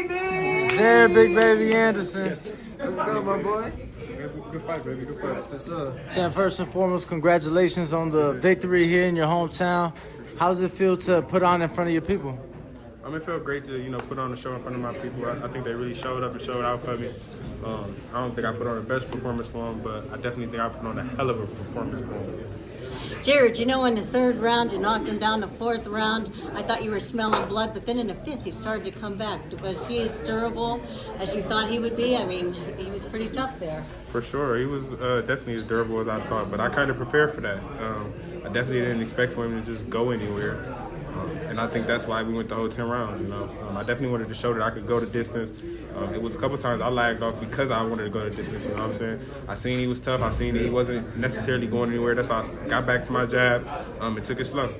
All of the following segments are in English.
baby! Jared Big Baby Anderson. Let's go, my boy. Good fight, baby. Good fight. For sure. Champ, first and foremost, congratulations on the victory here in your hometown. How does it feel to put on in front of your people? It felt great to, put on a show in front of my people. I think they really showed up and showed out for me. I don't think I put on the best performance for them, but I definitely think I put on a hell of a performance for them. Jared, in the third round, you knocked him down the fourth round. I thought you were smelling blood, but then in the fifth, he started to come back. Was he as durable as you thought he would be? I mean, he was pretty tough there. For sure. He was definitely as durable as I thought, but I kind of prepared for that. I definitely didn't expect for him to just go anywhere. And I think that's why we went the whole 10 rounds, I definitely wanted to show that I could go the distance. It was a couple times I lagged off because I wanted to go the distance, you know what I'm saying? I seen he was tough. I seen that he wasn't necessarily going anywhere. That's why I got back to my jab and took it slow.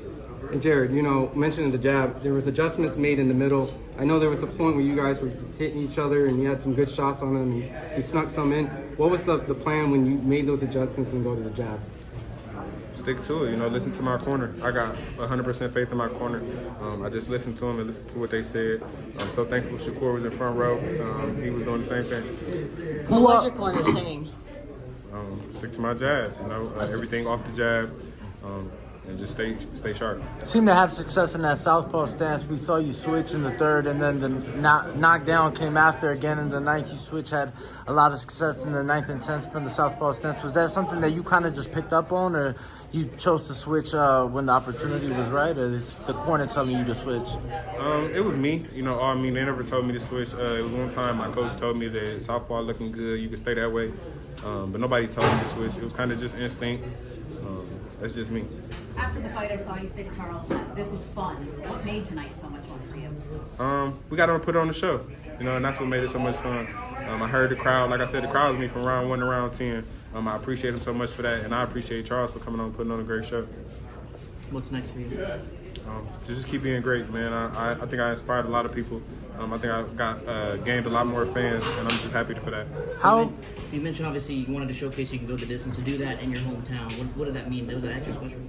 And Jared, mentioning the jab, there was adjustments made in the middle. I know there was a point where you guys were just hitting each other and you had some good shots on him and you snuck some in. What was the plan when you made those adjustments and go to the jab? Stick to it, listen to my corner. I got 100% faith in my corner. I just listened to them and listened to what they said. I'm so thankful Shakur was in front row. He was doing the same thing. What was your corner saying? Stick to my jab, everything off the jab. And just stay sharp. Seem to have success in that southpaw stance. We saw you switch in the third, and then the knockdown came after again in the ninth. You switch, had a lot of success in the ninth and 10th from the southpaw stance. Was that something that you kind of just picked up on, or you chose to switch when the opportunity was right, or it's the corner telling you to switch? It was me. They never told me to switch. It was one time my coach told me that southpaw looking good, you can stay that way. But nobody told me to switch. It was kind of just instinct. That's just me. After the fight, I saw you say to Charles that this was fun. What made tonight so much fun for you? We got to put on the show, and that's what made it so much fun. I heard the crowd. Like I said, the crowd was me from round 1 to round 10. I appreciate him so much for that, and I appreciate Charles for coming on and putting on a great show. What's next for you? Just keep being great, man. I think I inspired a lot of people. I think I gained a lot more fans, and I'm just happy for that. You mentioned obviously you wanted to showcase you can go the distance to do that in your hometown. What did that mean? Was it extra special?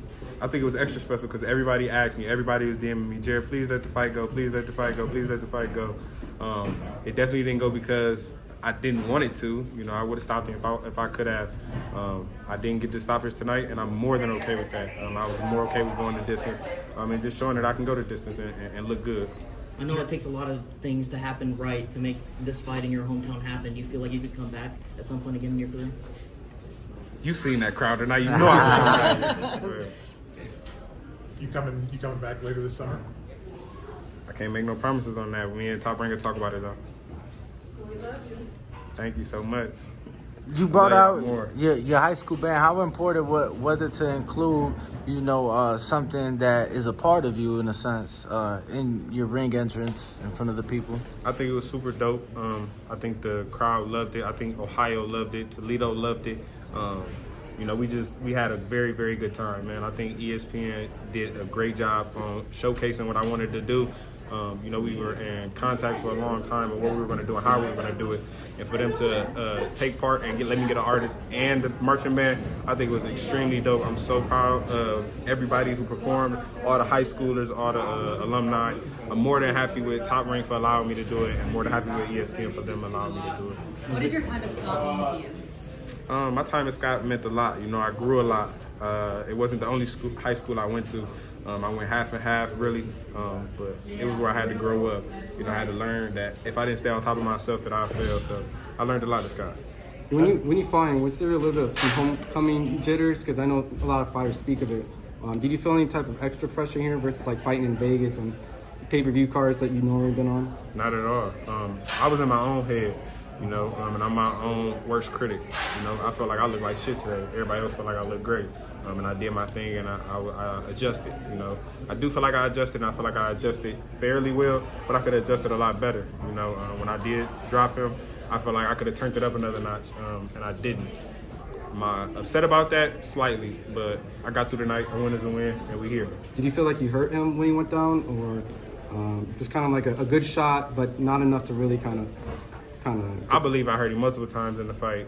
I think it was extra special because everybody asked me. Everybody was DMing me, Jared, please let the fight go. Please let the fight go. Please let the fight go. It definitely didn't go because I didn't want it to. I would have stopped it if I could have. I didn't get the stoppage tonight, and I'm more than okay with that. I was more okay with going the distance and just showing that I can go the distance and look good. I know it takes a lot of things to happen right to make this fight in your hometown happen. Do you feel like you could come back at some point again in your career? You've seen that crowd, and now you know I can come back. You coming back later this summer? I can't make no promises on that. Me and Top Ranker talk about it though. Thank you so much. You brought out your high school band. How important was it to include, something that is a part of you in a sense, in your ring entrance in front of the people? I think it was super dope. I think the crowd loved it. I think Ohio loved it. Toledo loved it. We had a very, very good time, man. I think ESPN did a great job on showcasing what I wanted to do. We were in contact for a long time of what we were going to do and how we were going to do it. And for them to take part and let me get an artist and the marching band, I think it was extremely dope. I'm so proud of everybody who performed, all the high schoolers, all the alumni. I'm more than happy with Top Rank for allowing me to do it, and more than happy with ESPN for them allowing me to do it. What did your time at Scott mean to you? My time at Scott meant a lot. I grew a lot. It wasn't the only high school I went to. I went half and half, really, but it was where I had to grow up. I had to learn that if I didn't stay on top of myself, that I'd fail. So I learned a lot at Scott. When you fought, was there a little bit of some homecoming jitters? Because I know a lot of fighters speak of it. Did you feel any type of extra pressure here versus like fighting in Vegas and pay-per-view cards that you've normally been on? Not at all. I was in my own head. And I'm my own worst critic. I felt like I looked like shit today. Everybody else felt like I looked great. And I did my thing and I adjusted. I do feel like I adjusted, and I feel like I adjusted fairly well, but I could have adjusted a lot better. When I did drop him, I felt like I could have turned it up another notch, and I didn't. I'm upset about that slightly, but I got through the night. A win is a win, and we're here. Did you feel like you hurt him when he went down, or just kind of like a good shot, but not enough to really kind of? I believe I hurt him multiple times in the fight,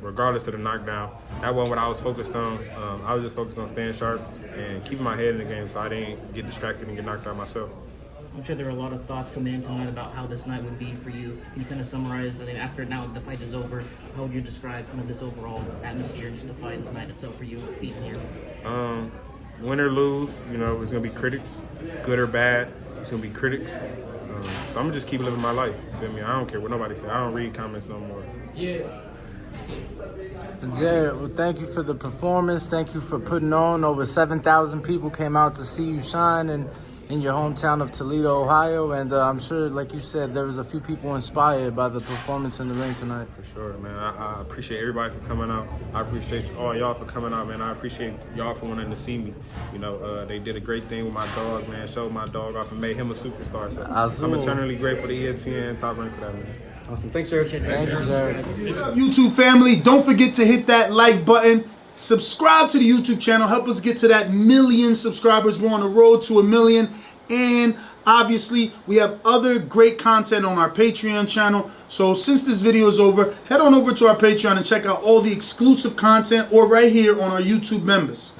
regardless of the knockdown. That wasn't what I was focused on. I was just focused on staying sharp and keeping my head in the game so I didn't get distracted and get knocked out myself. I'm sure there were a lot of thoughts coming in tonight about how this night would be for you. Can you kind of summarize, I mean, after now the fight is over, how would you describe kind of this overall atmosphere, just the fight, the night itself for you being here? Win or lose, you know, it's gonna be critics, good or bad. It's gonna be critics. So I'm gonna just keep living my life. You feel me? I don't care what nobody says. I don't read comments no more. So Jared, well, thank you for the performance. Thank you for putting on. Over 7,000 people came out to see you shine in your hometown of Toledo, Ohio. And I'm sure, like you said, there was a few people inspired by the performance in the ring tonight. For sure, man. I appreciate everybody for coming out. I appreciate all y'all for coming out, man. I appreciate y'all for wanting to see me. You know, they did a great thing with my dog, man. Showed my dog off and made him a superstar. So I'm eternally grateful to ESPN and Top Rank for that, man. Awesome. Thanks, Jared. Thank you, Jared. YouTube family, don't forget to hit that like button. Subscribe to the YouTube channel. Help us get to that 1 million subscribers. We're on the road to 1 million. And obviously, we have other great content on our Patreon channel. So since this video is over, head on over to our Patreon and check out all the exclusive content or right here on our YouTube members.